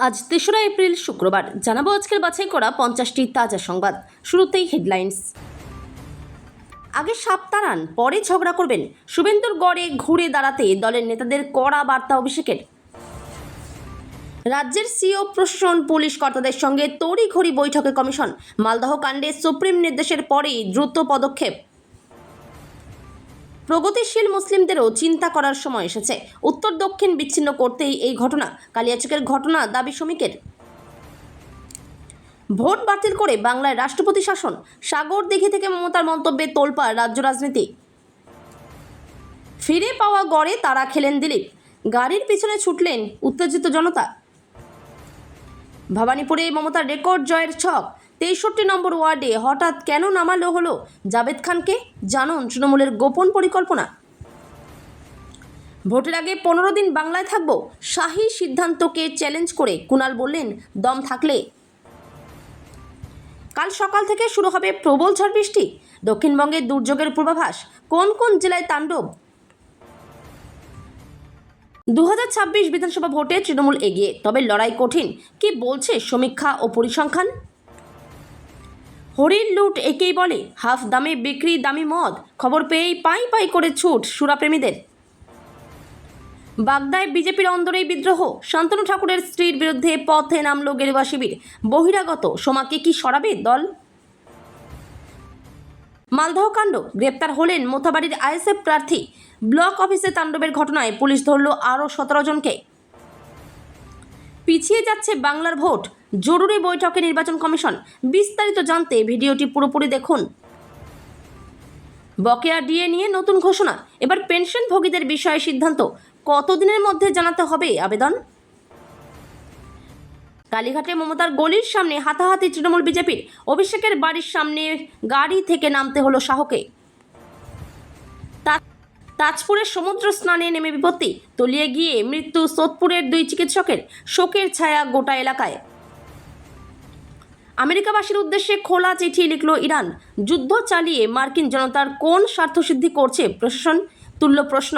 আজ ৩রা এপ্রিল শুক্রবার জানাবো আজকের বাছাই করা ৫০টি তাজা সংবাদ। শুরুতেই হেডলাইন্স। আগে সাপ তাড়ান, পরে ঝগড়া করবেন। শুভেন্দুর গড়ে ঘুরে দাঁড়াতে দলের নেতাদের কড়া বার্তা অভিষেকের। রাজ্যের সিও, প্রশাসন, পুলিশ কর্তাদের সঙ্গে তড়িঘড়ি বৈঠকে কমিশন। মালদহ কাণ্ডে সুপ্রিম নির্দেশের পরেই দ্রুত পদক্ষেপ। প্রগতিশীল মুসলিমদেরও চিন্তা করার সময় এসেছে। উত্তর দক্ষিণ বিচ্ছিন্ন করতেই এই ঘটনা। কালিয়াচকের ঘটনা, দাবি শ্রমিকের। ভোট বাতিল করে বাংলায় রাষ্ট্রপতি শাসন। সাগরদিঘি থেকে মমতার মন্তব্যে তোলপাড় রাজ্য রাজনীতি। ফিরে পাওয়া গড়ে তারা খেলেন দিলীপ। গাড়ির পিছনে ছুটলেন উত্তেজিত জনতা। ভবানীপুরে মমতার রেকর্ড জয়ের ছক। ৬৩ নম্বর ওয়ার্ডে হঠাৎ কেন নামালো হলো জাভেদ খানকে? জানুন তৃণমূলের গোপন পরিকল্পনা। ভোটের আগে ১৫ দিন বাংলায় থাকব, শাহী সিদ্ধান্তকে চ্যালেঞ্জ করে কুণাল বললেন, দম থাকলে। কাল সকাল থেকে শুরু হবে প্রবল ঝড় বৃষ্টি। দক্ষিণবঙ্গে দুর্যোগের পূর্বাভাস। কোন কোন জেলায় তাণ্ডব? ২০২৬ বিধানসভা ভোটে তৃণমূল এগিয়ে, তবে লড়াই কঠিন। কি বলছে সমীক্ষা ও পরিসংখ্যান? হরিণ লুট একেই বলে। হাফ দামে বিক্রি দামি মদ। খবর পেয়েই পাই পাই করে ছুট সুরাপ্রেমীদের। বাগদায় বিজেপির অন্দরেই বিদ্রোহ। শান্তনু ঠাকুরের স্ত্রীর বিরুদ্ধে পথে নামল গেরুয়া শিবির। বহিরাগত সোমাকে কি সরাবে দল? মালদহ কাণ্ড, গ্রেপ্তার হলেন মোথাবাড়ির আইএসএফ প্রার্থী। ব্লক অফিসে তাণ্ডবের ঘটনায় পুলিশ ধরল আরও ১৭ জনকে। পিছিয়ে যাচ্ছে বাংলার ভোট, জরুরি বৈঠকে নির্বাচন কমিশন। বিস্তারিত জানতে ভিডিওটি পুরোপুরি দেখুন। বকেয়া ডিএ নিয়ে নতুন ঘোষণা। এবার পেনশনভোগীদের বিষয়ে সিদ্ধান্ত। কতদিনের মধ্যে জানাতে হবে আবেদন? কালীঘাটে মমতার গলির সামনে হাতাহাতি তৃণমূল বিজেপির। অভিষেকের বাড়ির সামনে গাড়ি থেকে নামতে হলো শাহকে। তাজপুরের সমুদ্র স্নানে নেমে বিপত্তি। তলিয়ে গিয়ে মৃত্যু সোদপুরের 2 চিকিৎসকের। শোকের ছায়া গোটা এলাকায়। আমেরিকাবাসীর উদ্দেশ্যে খোলা চিঠি লিখল ইরান। যুদ্ধ চালিয়ে মার্কিন জনতার কোন স্বার্থসিদ্ধি করছে প্রশাসন? তুল্য প্রশ্ন।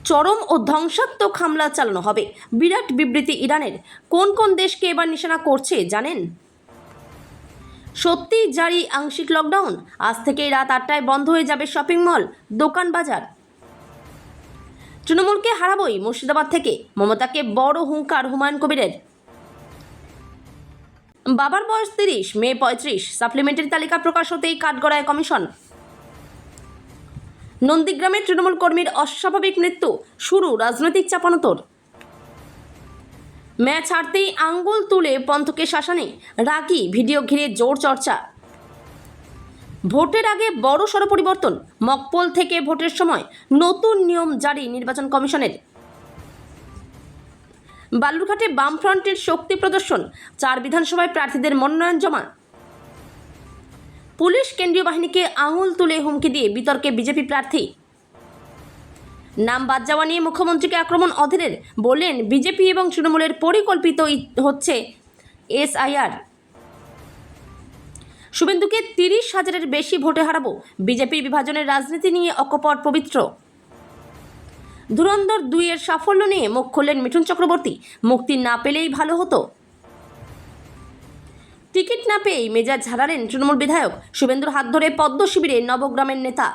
চরম ও ধ্বংসাত্মক হামলা চালানো হবে। বিরাট বিবৃতি ইরানের। কোন কোন দেশকে এবার নিশানা করছে জানেন? সত্যি জারি আংশিক লকডাউন। আজ থেকেই রাত ৮টায় বন্ধ হয়ে যাবে শপিং মল, দোকান বাজার। তৃণমূলকে হারাবই মুর্শিদাবাদ থেকে, মমতাকে বড় হুঙ্কার হুমায়ুন কবিরের। বাবার বয়স ৩০, মেয়ে ৩৫। সাপ্লিমেন্টারি তালিকা প্রকাশ হতেই কাঠগড়ায় কমিশন। নন্দীগ্রামের তৃণমূল কর্মীর অস্বাভাবিক মৃত্যু। শুরু রাজনৈতিক চাপানোতর। ম্যাচ হারতেই আঙ্গুল তুলে পন্থকে শাসানি। রাগী ভিডিও ঘিরে জোর চর্চা। ভোটের আগে বড় সড় পরিবর্তন। মকপোল থেকে ভোটের সময় নতুন নিয়ম জারি নির্বাচন কমিশনের। বালুরঘাটে বামফ্রন্টের শক্তি প্রদর্শন। 4 বিধানসভায় প্রার্থীদের মনোনয়ন জমা। পুলিশ কেন্দ্রীয় বাহিনীকে আঙুল তুলে হুমকি দিয়ে বিতর্কে বিজেপি প্রার্থী। নাম বাদ যাওয়া নিয়ে মুখ্যমন্ত্রীকে আক্রমণ অধীরের। বললেন, বিজেপি এবং তৃণমূলের পরিকল্পিত হচ্ছে এসআইআর। শুভেন্দুকে ৩০,০০০-এর বেশি ভোটে হারাবো। বিজেপির বিভাজনের রাজনীতি নিয়ে অকপট পবিত্র। ধুরন্ধর 2-এর সাফল্য নিয়ে মুখ খুললেন মিঠুন চক্রবর্তী। মুক্তি না পেলেই ভালো হতো। টিকিট না পেয়েই মেজাজ ঝাড়ালেন তৃণমূল বিধায়ক। শুভেন্দুর হাত ধরে পদ্ম শিবিরে নবগ্রামের নেতা।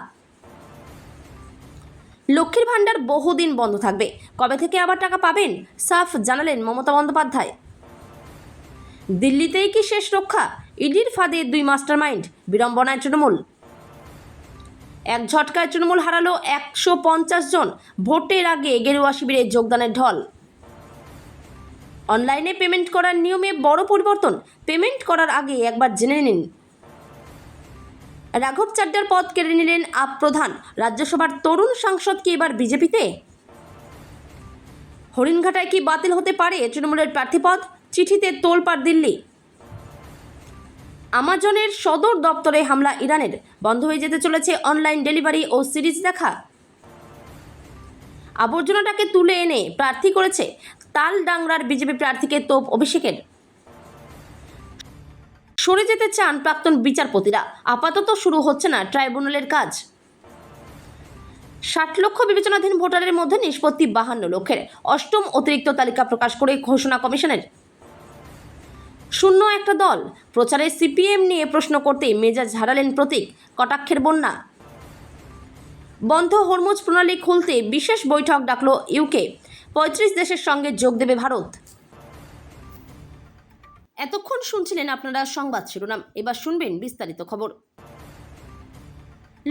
লক্ষ্মীর ভাণ্ডার বহুদিন বন্ধ থাকবে, কবে থেকে আবার টাকা পাবেন সাফ জানালেন মমতা বন্দ্যোপাধ্যায়। দিল্লিতেই কি শেষ রক্ষা? ইডির ফাঁদে 2 মাস্টারমাইন্ড, বিড়ম্বনায় তৃণমূল। এক ঝটকায় তৃণমূল হারালো 150 জন। ভোটের আগে গেরুয়া শিবিরে যোগদানের ঢল। অনলাইনে পেমেন্ট করার নিয়মে বড় পরিবর্তন। পেমেন্ট করার আগে একবার জেনে নিন। রাঘব চাড্ডার পদ কেড়ে নিলেন আপ প্রধান। রাজ্যসভার তরুণ সাংসদ কি এবার বিজেপিতে? হরিণঘাটায় কি বাতিল হতে পারে তৃণমূলের প্রার্থীপদ? চিঠিতে তোলপাড় দিল্লি। আমাজনের সদর দপ্তরে হামলা ইরানের। বন্ধ হয়ে যেতে চলেছে অনলাইন ডেলিভারি ও সিরিজ দেখা। আবর্জনাটাকে তুলে এনে প্রার্থী করেছে। তালডাংরার বিজেপি প্রার্থীকে তোপ অভিষেকের। সরে যেতে চান প্রাক্তন বিচারপতিরা। আপাতত শুরু হচ্ছে না ট্রাইব্যুনালের কাজ। 60 লক্ষ বিবেচনাধীন ভোটারের মধ্যে নিষ্পত্তি 52 লক্ষের। অষ্টম অতিরিক্ত তালিকা প্রকাশ করে ঘোষণা কমিশনের। শূন্য একটা দল প্রচারে সিপিএম নিয়ে প্রশ্ন করতেই মেজাজ ঝাড়ালেন প্রতীক। কটাক্ষের বন্যা। বন্ধ হরমুজ প্রণালী খুলতে বিশেষ বৈঠক ডাকল ইউকে। 35 দেশের সঙ্গে যোগ দেবে ভারত। এতক্ষণ শুনছিলেন আপনারা সংবাদ শিরোনাম, এবার শুনবেন বিস্তারিত খবর।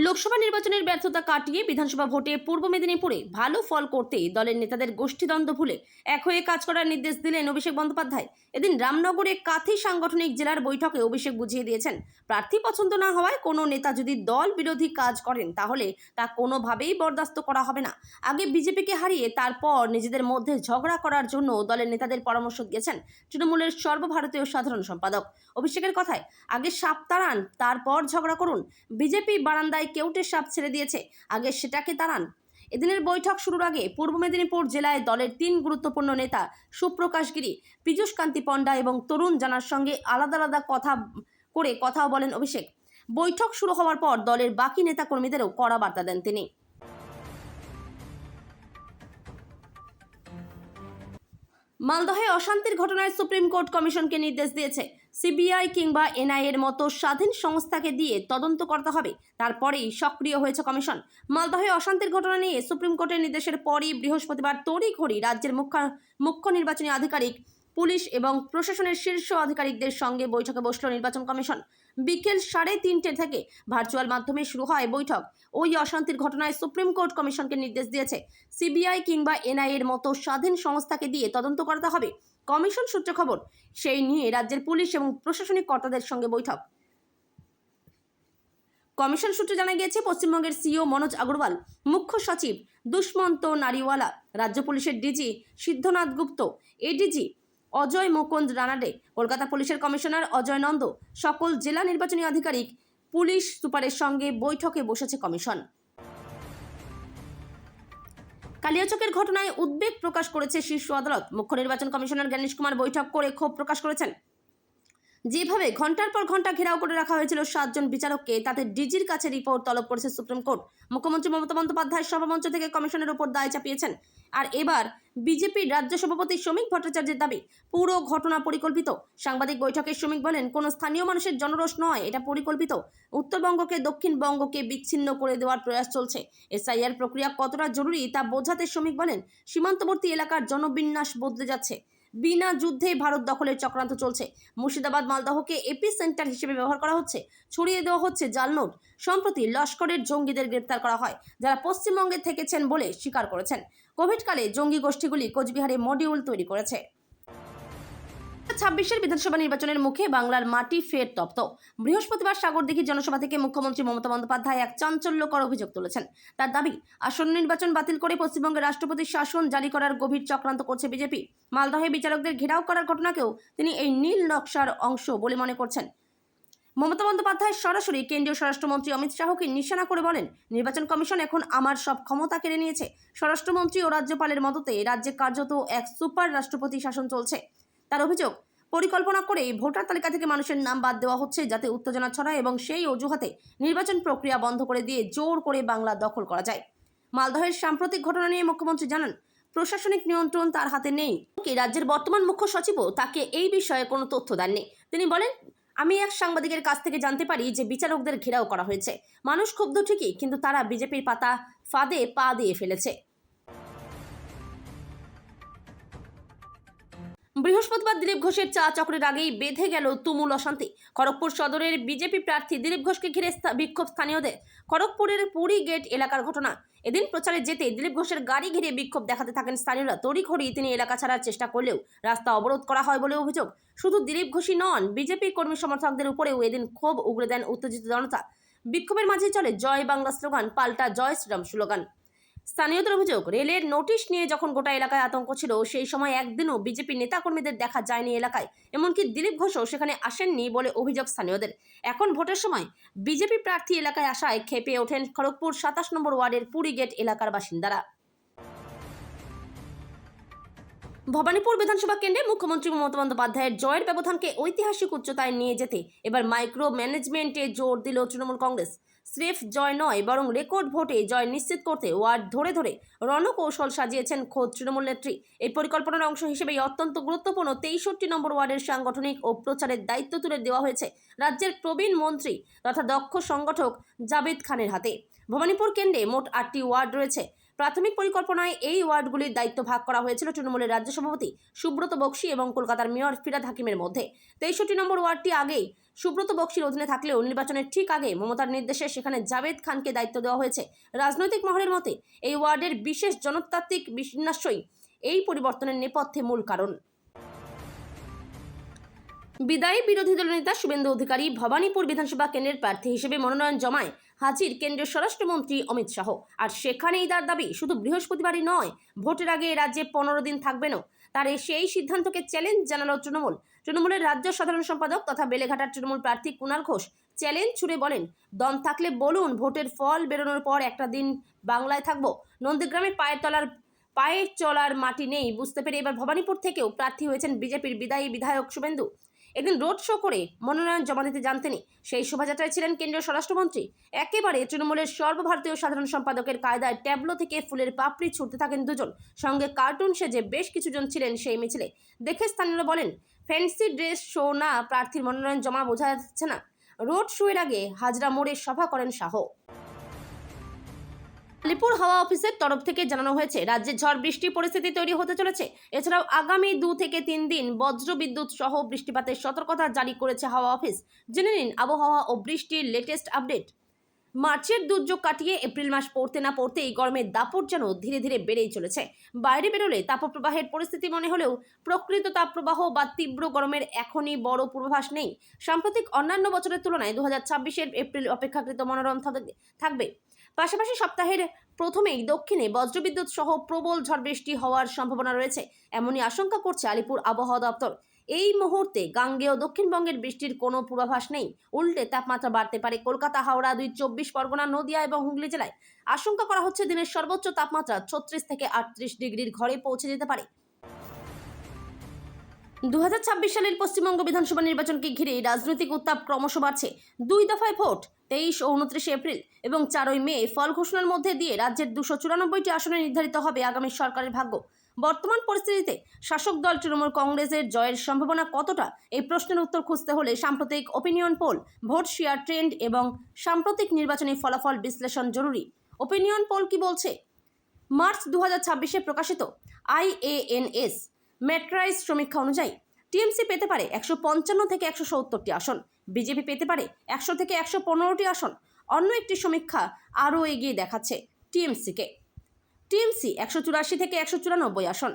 লোকসভা নির্বাচনের ব্যর্থতা কাটিয়ে বিধানসভা ভোটে পূর্ব মেদিনীপুরে ভালো ফল করতে দলের নেতাদের গোষ্ঠীদ্বন্দ্ব ভুলে এক হয়ে কাজ করার নির্দেশ দিলেন অভিষেক বন্দ্যোপাধ্যায়। এদিন রামনগরে কাথি সাংগঠনিক জেলার বৈঠকে অভিষেক বুঝিয়ে দিয়েছেন, প্রার্থী পছন্দ না হওয়ায় কোনো নেতা যদি দল বিরোধী কাজ করেন তাহলে তা কোনোভাবেই বরদাস্ত করা হবে না। আগে বিজেপিকে হারিয়ে তারপর নিজেদের মধ্যে ঝগড়া করার জন্য দলের নেতাদের পরামর্শ দিয়েছেন তৃণমূলের সর্বভারতীয় সাধারণ সম্পাদক। অভিষেকের কথায়, আগে সাপ তাড়ান, তারপর ঝগড়া করুন। বিজেপি বারান্দায় কেউটে সাপ ছেড়ে দিয়েছে, আগে সেটাকে তাড়ান। এদিনের বৈঠক শুরুর আগে পূর্ব মেদিনীপুর জেলায় দলের 3 গুরুত্বপূর্ণ নেতা সুপ্রকাশ গিরি, পীযূষ কান্তি পণ্ডা এবং তরুণ জানার সঙ্গে আলাদা আলাদা কথাও বলেন অভিষেক। বৈঠক শুরু হওয়ার পর দলের বাকি নেতাকর্মীদেরও কড়া বার্তা দেন তিনি। মালদহে অশান্তির ঘটনায় সুপ্রিম কোর্ট কমিশনকে নির্দেশ দিয়েছে, সিবিআই কিংবা এনআইএর মতো স্বাধীন সংস্থাকে দিয়ে তদন্ত করতে হবে। তারপরেই সক্রিয় হয়েছে কমিশন। মালদহে অশান্তির ঘটনা নিয়ে সুপ্রিম কোর্টের নির্দেশের পরই বৃহস্পতিবার তড়িঘড়ি রাজ্যের মুখ্য নির্বাচনী আধিকারিক, পুলিশ এবং প্রশাসনের শীর্ষ আধিকারিকদের সঙ্গে বৈঠকে বসল নির্বাচন কমিশন। বিকেল 3:30 থেকে ভার্চুয়াল মাধ্যমে শুরু হয় বৈঠক। ওই অশান্তির ঘটনায় সুপ্রিম কোর্ট কমিশনকে নির্দেশ দিয়েছে, সিবিআই কিংবা এনআইএর মতো স্বাধীন সংস্থাকে দিয়ে তদন্ত করতে হবে। কমিশন সূত্রে খবর, সেই নিয়ে রাজ্যের পুলিশ এবং প্রশাসনিক কর্তাদের সঙ্গে বৈঠক। কমিশন সূত্রে জানা গিয়েছে, পশ্চিমবঙ্গের সিইও মনোজ আগরওয়াল, মুখ্য সচিব দুষ্মন্ত নারিওয়ালা, রাজ্য পুলিশের ডিজি সিদ্ধনাথ গুপ্ত, এডিজি অজয় মুকুন্দ রানাডে, কলকাতা পুলিশের কমিশনার অজয় নন্দ, সকল জেলা নির্বাচনী আধিকারিক, পুলিশ সুপারের সঙ্গে বৈঠকে বসেছে কমিশন। কালিয়াচকের ঘটনায় উদ্বেগ প্রকাশ করেছে শীর্ষ আদালত। মুখ্য নির্বাচন কমিশনার জ্ঞানেশ কুমার বৈঠক করে ক্ষোভ প্রকাশ করেছেন। যেভাবে ঘন্টার পর ঘন্টা ঘেরাও করে রাখা হয়েছিল 7 জন বিচারককে, তাতে ডিজির কাছে রিপোর্ট তলব করেছে সুপ্রিম কোর্ট। মুখ্যমন্ত্রী মমতা বন্দ্যোপাধ্যায় সভামঞ্চ থেকে কমিশনের উপর দায় চাপিয়েছেন। আর এবার বিজেপির রাজ্য সভাপতি শ্রমিক ভট্টাচার্যের দাবি, পুরো ঘটনা পরিকল্পিত। সাংবাদিক বৈঠকে শ্রমিক বলেন, কোনো স্থানীয় মানুষের জনরোষ নয়, এটা পরিকল্পিত। উত্তরবঙ্গকে দক্ষিণবঙ্গকে বিচ্ছিন্ন করে দেওয়ার প্রয়াস চলছে। এসআইআর প্রক্রিয়া কতটা জরুরি তা বোঝাতে শ্রমিক বলেন, সীমান্তবর্তী এলাকার জনবিন্যাস বদলে যাচ্ছে। বিনা যুদ্ধে ভারত দখলের চক্রান্ত চলছে। মুর্শিদাবাদ মালদহকে এপি সেন্টার হিসেবে ব্যবহার করা হচ্ছে। ছড়িয়ে দেওয়া হচ্ছে জাল নোট। সম্প্রতি লস্করের জঙ্গিদের গ্রেপ্তার করা হয়, যারা পশ্চিমবঙ্গে থেকেছেন বলে স্বীকার করেছেন। কোভিডকালে জঙ্গি গোষ্ঠীগুলি কোচবিহারে মডিউল তৈরি করেছে। 2026 বিধানসভা নির্বাচনের মুখে বাংলার মাটি ফের তপ্ত। বৃহস্পতিবার সাগরদিঘি জনসভা থেকে মুখ্যমন্ত্রী মমতা বন্দ্যোপাধ্যায় এক চাঞ্চল্যকর অভিযোগ তুলেছেন। তার দাবি, আসন্ন নির্বাচন বাতিল করে পশ্চিমবঙ্গে রাষ্ট্রপতির শাসন জারি করার গভীর চক্রান্ত করছে বিজেপি। মালদহে বিচারকদের ঘেরাও করার ঘটনাকেও তিনি এই নীল নকশার অংশ বলে মনে করছেন। মমতা বন্দ্যোপাধ্যায় সরাসরি কেন্দ্রীয় স্বরাষ্ট্রমন্ত্রী অমিত শাহকে নিশানা করে বলেন, নির্বাচন কমিশন এখন আমার সব ক্ষমতা কেড়ে নিয়েছে। স্বরাষ্ট্রমন্ত্রী ও রাজ্যপালের মদতে রাজ্যে কার্যত এক সুপার রাষ্ট্রপতি শাসন চলছে। তার অভিযোগ, পরিকল্পনা করে ভোটার তালিকা থেকে মানুষের নাম বাদ দেওয়া হচ্ছে যাতে উত্তেজনা ছড়ায় এবং সেই অজুহাতে নির্বাচন প্রক্রিয়া বন্ধ করে দিয়ে জোর করে বাংলা দখল করা যায়। মালদহের সাম্প্রতিক ঘটনা নিয়ে মুখ্যমন্ত্রী জানান, প্রশাসনিক নিয়ন্ত্রণ তার হাতে নেই। রাজ্যের বর্তমান মুখ্য সচিবও তাকে এই বিষয়ে কোনো তথ্য দেননি। তিনি বলেন, আমি এক সাংবাদিকের কাছ থেকে জানতে পারি যে বিচারকদের ঘেরাও করা হয়েছে। মানুষ ক্ষুব্ধ ঠিকই, কিন্তু তারা বিজেপির ফাঁদে পা দিয়ে ফেলেছে। বৃহস্পতিবার দিলীপ ঘোষের চা চক্রের আগেই বেঁধে গেল তুমুল অশান্তি। খড়গপুর সদরের বিজেপি প্রার্থী দিলীপ ঘোষকে ঘিরে বিক্ষোভ স্থানীয়দের। খড়গপুরের পুরী গেট এলাকার ঘটনা। এদিন প্রচারে যেতে দিলীপ ঘোষের গাড়ি ঘিরে বিক্ষোভ দেখাতে থাকেন স্থানীয়রা। তড়িঘড়ি তিনি এলাকা ছাড়ার চেষ্টা করলেও রাস্তা অবরোধ করা হয় বলে অভিযোগ। শুধু দিলীপ ঘোষই নন, বিজেপি কর্মী সমর্থকদের উপরেও এদিন ক্ষোভ উগরে দেন উত্তেজিত জনতা। বিক্ষোভের মাঝে চলে জয় বাংলা স্লোগান পাল্টা জয় শ্রীরাম স্লোগান। স্থানীয়দের অভিযোগ, রেলের নোটিশ নিয়ে যখন গোটা এলাকায় আতঙ্ক ছিল, সেই সময় একদিনও বিজেপি নেতাকর্মীদের দেখা যায়নি এলাকায়। এমনকি দিলীপ ঘোষও সেখানে আসেননি বলে অভিযোগ স্থানীয়দের। এখন ভোটের সময় বিজেপি প্রার্থী এলাকায় আসায় ক্ষেপে ওঠেন খড়গপুর 27 নম্বর ওয়ার্ডের পুরী গেট এলাকার বাসিন্দারা। ভবানীপুর বিধানসভা কেন্দ্রে মুখ্যমন্ত্রী মমতা বন্দ্যোপাধ্যায়ের জয়ের ব্যবধানকে ঐতিহাসিক উচ্চতায় নিয়ে যেতে এবার মাইক্রো ম্যানেজমেন্টে জোর দিল তৃণমূল কংগ্রেস। স্রেফ জয় নয় বরং রেকর্ড ভোটে জয় নিশ্চিত করতে ওয়ার্ড ধরে ধরে রণকৌশল সাজিয়েছেন খোদ তৃণমূল নেত্রী। এই পরিকল্পনার অংশ হিসেবেই অত্যন্ত গুরুত্বপূর্ণ 63 নম্বর ওয়ার্ডের সাংগঠনিক ও প্রচারের দায়িত্ব তুলে দেওয়া হয়েছে রাজ্যের প্রবীণ মন্ত্রী তথা দক্ষ সংগঠক জাবেদ খানের হাতে। ভবানীপুর কেন্দ্রে মোট 8টি ওয়ার্ড রয়েছে। প্রাথমিক পরিকল্পনায় এই ওয়ার্ডগুলির দায়িত্ব ভাগ করা হয়েছিল তৃণমূলের রাজ্য সভাপতি সুব্রত বক্সী এবং কলকাতার মেয়র ফিরহাদ হাকিমের মধ্যে। 63 নম্বর ওয়ার্ডটি আগেই সুব্রত বক্সীর অধীনে থাকলেও নির্বাচনের ঠিক আগে মমতার নির্দেশে সেখানে জাবেদ খানকে দায়িত্ব দেওয়া হয়েছে। রাজনৈতিক মহলের মতে এই ওয়ার্ডের বিশেষ জনতান্ত্রিক বিন্যাসই এই পরিবর্তনের নেপথ্যে মূল কারণ। বিদায়ী বিরোধী দলনেতা শুভেন্দু অধিকারী ভবানীপুর বিধানসভা কেন্দ্রের প্রার্থী হিসেবে মনোনয়ন জমায় হাজির কেন্দ্রীয় স্বরাষ্ট্রমন্ত্রী অমিত শাহ। আর সেখানেই তার দাবি শুধু বৃহস্পতিবারই নয়, ভোটের আগে রাজ্যে 15 দিন থাকবেনও। তার সেই সিদ্ধান্তকে চ্যালেঞ্জ জানালো তৃণমূলের রাজ্য সাধারণ সম্পাদক তথা বেলেঘাটার তৃণমূল প্রার্থী কুণাল ঘোষ চ্যালেঞ্জ ছুড়ে বলেন, দম থাকলে বলুন ভোটের ফল বেরোনোর পর একটা দিন বাংলায় থাকবো। নন্দীগ্রামে পায়ের চলার মাটি নেই বুঝতে পেরে এবার ভবানীপুর থেকেও প্রার্থী হয়েছেন বিজেপির বিদায়ী বিধায়ক শুভেন্দু। একদিন রোড শো করে মনোনয়ন জমা দিতে যান তিনি। সেই শোভাযাত্রায় ছিলেন কেন্দ্রীয় স্বরাষ্ট্রমন্ত্রী। একেবারে তৃণমূলের সর্বভারতীয় সাধারণ সম্পাদকের কায়দায় ট্যাবলো থেকে ফুলের পাপড়ি ছুটতে থাকেন দুজন, সঙ্গে কার্টুন সেজে বেশ কিছুজন ছিলেন সেই মিছিলে। দেখে স্থানীয়রা বলেন, ফ্যান্সি ড্রেস শো না, প্রার্থীর মনোনয়ন জমা বোঝা যাচ্ছে না। রোড শোয়ের আগে হাজরা মোড়ে সভা করেন শাহ। আলিপুর হাওয়া অফিসের তরফ থেকে জানানো হয়েছে রাজ্যে ঝড় বৃষ্টির পরিস্থিতি তৈরি হতে চলেছে। এছাড়াও আগামী 2 থেকে 3 দিন বজ্র বিদ্যুৎ সহ বৃষ্টিপাতের সতর্কতা জারি করেছে হাওয়া অফিস। জেনে নিন আবহাওয়া ও বৃষ্টির লেটেস্ট আপডেট। মার্চের দুর্যোগ কাটিয়ে এপ্রিল মাস পড়তে না পড়তেই গরমের দাপট যেন ধীরে ধীরে বেড়েই চলেছে। বাইরে বেরোলে তাপপ্রবাহের পরিস্থিতি মনে হলেও প্রকৃত তাপপ্রবাহ বা তীব্র গরমের এখনই বড় পূর্বাভাস নেই। সাম্প্রতিক অন্যান্য বছরের তুলনায় 2026-এর এপ্রিল অপেক্ষাকৃত মনোরম থাকবে। পাশাপাশি সপ্তাহের প্রথমেই দক্ষিণে বজ্রবিদ্যুৎ সহ প্রবল ঝড় বৃষ্টি হওয়ার সম্ভাবনা রয়েছে, এমনই আশঙ্কা করছে আলিপুর আবহাওয়া দপ্তর। এই মুহূর্তে গাঙ্গেয় দক্ষিণবঙ্গের বৃষ্টির কোনো পূর্বাভাস নেই। উল্টে তাপমাত্রা বাড়তে পারে কলকাতা, হাওড়া, 24 পরগনা, নদিয়া এবং হুগলি জেলায়। আশঙ্কা করা হচ্ছে দিনের সর্বোচ্চ তাপমাত্রা 36 থেকে 38 ডিগ্রির ঘরে পৌঁছে যেতে পারে। 2026 সালের পশ্চিমবঙ্গ বিধানসভা নির্বাচনকে ঘিরে রাজনৈতিক উত্তাপ ক্রমশ বাড়ছে। 2 দফায় ভোট 23 ও 29 এপ্রিল এবং 4 মে ফল ঘোষণার মধ্যে দিয়ে রাজ্যের 294টি আসনে নির্ধারিত হবে আগামী সরকারের ভাগ্য। বর্তমান পরিস্থিতিতে শাসক দল তৃণমূল কংগ্রেসের জয়ের সম্ভাবনা কতটা, এই প্রশ্নের উত্তর খুঁজতে হলে সাম্প্রতিক opinion pole, vote share trend এবং সাম্প্রতিক নির্বাচনী ফলাফল বিশ্লেষণ জরুরি। ওপিনিয়ন পোল কি বলছে? মার্চ 2026-এ প্রকাশিত IANS মেট্রাইজ সমীক্ষা অনুযায়ী টিএমসি পেতে পারে 155 থেকে 170টি আসন, বিজেপি পেতে পারে 100 থেকে 115টি আসন। অন্য একটি সমীক্ষা আরও এগিয়ে দেখাচ্ছে টিএমসি 184 থেকে 194 আসন,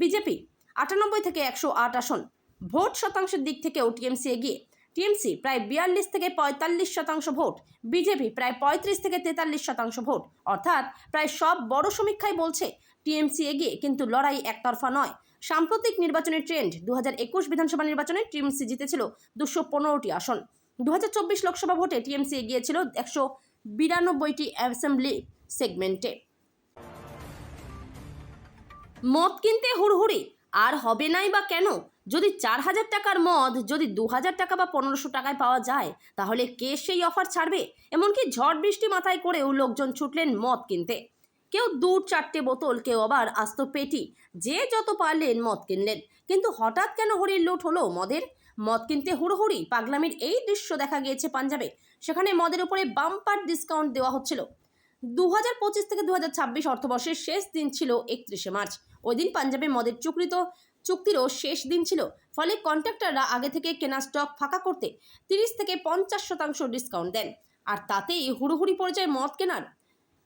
বিজেপি 98 থেকে 108 আসন। ভোট শতাংশের দিক থেকেও টিএমসি এগিয়ে। টিএমসি প্রায় 42 থেকে 45% ভোট, বিজেপি প্রায় 35 থেকে 43% ভোট। অর্থাৎ প্রায় সব বড় সমীক্ষাই বলছে টিএমসি এগিয়ে, কিন্তু লড়াই একতরফা নয়। সাম্প্রতিক নির্বাচনের ট্রেন্ড, 2021 বিধানসভা নির্বাচনে টিএমসি জিতেছিল 215টি আসন। 2024 লোকসভা ভোটে টিএমসি এগিয়েছিল 192টি অ্যাসেম্বলি সেগমেন্টে। মদ কিনতে হুড়হুড়ি আর হবে নাই বা কেন? যদি 4000 টাকার মদ যদি 2000 টাকা বা 1500 টাকায় পাওয়া যায়, তাহলে কে সেই অফার ছাড়বে? এমনকি ঝড় বৃষ্টি মাথায় করেও লোকজন ছুটলেন মদ কিনতে। কেউ 2-4টে বোতল, কেউ আবার আস্ত পেটি, যে যত পারলেন মদ কিনলেন। কিন্তু হঠাৎ কেন হরির লুট হলো মদের? মদ কিনতে হুড়হুড়ি পাগলামির এই দৃশ্য দেখা গিয়েছে পাঞ্জাবে। সেখানে মদের উপরে বাম্পার ডিসকাউন্ট দেওয়া হচ্ছিল। 2025 থেকে 2026 অর্থবর্ষের শেষ দিন ছিল 31শে মার্চ। ওই দিন পাঞ্জাবে মদের চুক্তিরও শেষ দিন ছিল। ফলে কন্ট্রাক্টররা আগে থেকে কেনা স্টক ফাঁকা করতে 30 থেকে 50% ডিসকাউন্ট দেন। আর তাতেই হুড়োহুড়ি পড়ে যায় মদ কেনার।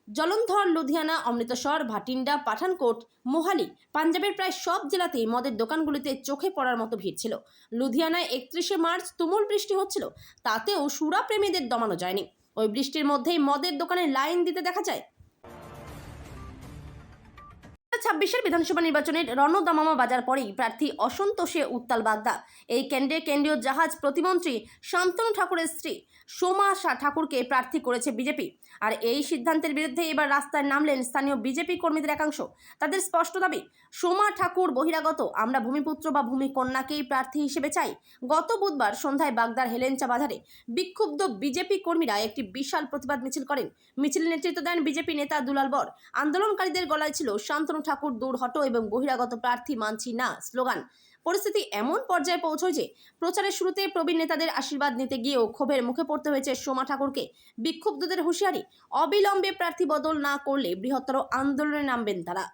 জলন্ধর, লুধিয়ানা, অমৃতসর, ভাটিন্ডা, পাঠানকোট, মোহালি, পাঞ্জাবের প্রায় সব জেলাতেই মদের দোকানগুলিতে চোখে পড়ার মতো ভিড় ছিল। লুধিয়ানায় 31শে মার্চ তুমুল বৃষ্টি হচ্ছিল, তাতেও সুরা প্রেমীদের দমানো যায়নি। ওই বৃষ্টির মধ্যেই মদের দোকানে লাইন দিতে দেখা যায়। 2026 বিধানসভা নির্বাচনের রণদামামা বাজার পরেই প্রার্থী অসন্তোষে উত্তাল বাগদা। এই কেন্দ্রে কেন্দ্রীয় জাহাজ প্রতিমন্ত্রী শান্তনু ঠাকুরের স্ত্রী সোমা ঠাকুরকে প্রার্থী করেছে বিজেপি। আর এই সিদ্ধান্তের বিরুদ্ধে এবার রাস্তায় নামলেন স্থানীয় বিজেপি কর্মীদের একাংশ। তাদের স্পষ্ট দাবি, সোমা ঠাকুর বহিরাগত, আমরা ভূমিপুত্র বা ভূমিকন্যাকেই প্রার্থী হিসেবে চাই। গত বুধবার সন্ধ্যায় বাগদার হেলেঞ্চা বাজারে বিক্ষুব্ধ বিজেপি কর্মীরা একটি বিশাল প্রতিবাদ মিছিল করেন। মিছিল নেতৃত্ব দেন বিজেপি নেতা দুলাল বর। আন্দোলনকারীদের গলায় ছিল শান্তনু ঠাকুর দূর হটো এবং বহিরাগত প্রার্থী মানছি না স্লোগান। পরিস্থিতি এমন পর্যায়ে পৌঁছয় যে প্রচারের শুরুতে প্রবীণ নেতাদের আশীর্বাদ নিতে গিয়েও ক্ষোভের মুখে পড়তে হয়েছে সোমা ঠাকুরকে। বিক্ষুব্ধদের হুঁশিয়ারি, অবিলম্বে প্রার্থী বদল না করলে বৃহত্তর আন্দোলনে নামবেন তারা।